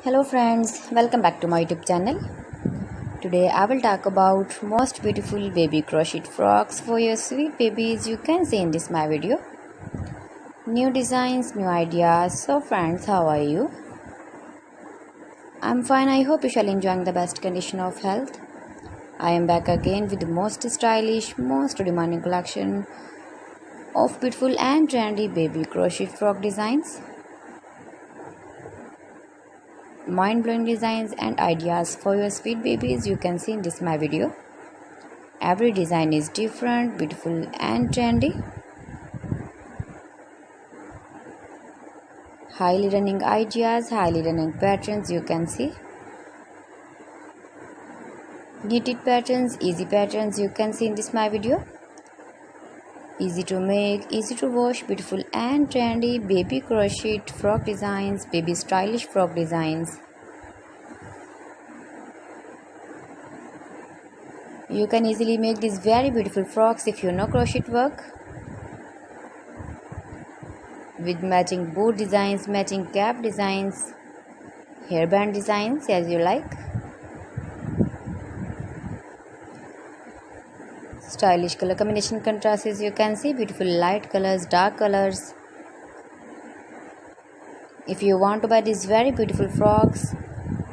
Hello friends, welcome back to my YouTube channel. Today I will talk about most beautiful baby crochet frocks for your sweet babies. You can see in this my video. New designs, new ideas. So friends, how are you? I'm fine. I hope you shall enjoying the best condition of health. I am back again with the most stylish, most demanding collection of beautiful and trendy baby crochet frock designs. Mind-blowing designs and ideas for your sweet babies you can see in this my video. Every design is different, beautiful and trendy. Highly running ideas, highly running patterns you can see. Knitted patterns, easy patterns you can see in this my video. Easy to make, easy to wash, beautiful and trendy baby crochet frock designs, baby stylish frock designs. You can easily make these very beautiful frocks if you know crochet work. With matching boot designs, matching cap designs, hairband designs as you like. Stylish color combination contrasts you can see, beautiful light colors, dark colors. If you want to buy these very beautiful frocks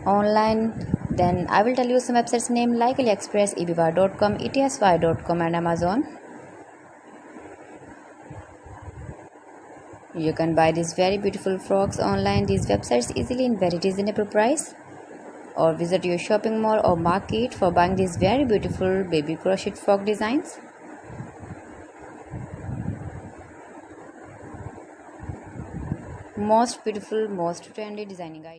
online, then I will tell you some websites name like AliExpress, eBay.com, etsy.com and Amazon. You can buy these very beautiful frocks online, these websites easily in very reasonable price. Or visit your shopping mall or market for buying these very beautiful baby crochet frock designs. Most beautiful, most trendy designing ideas.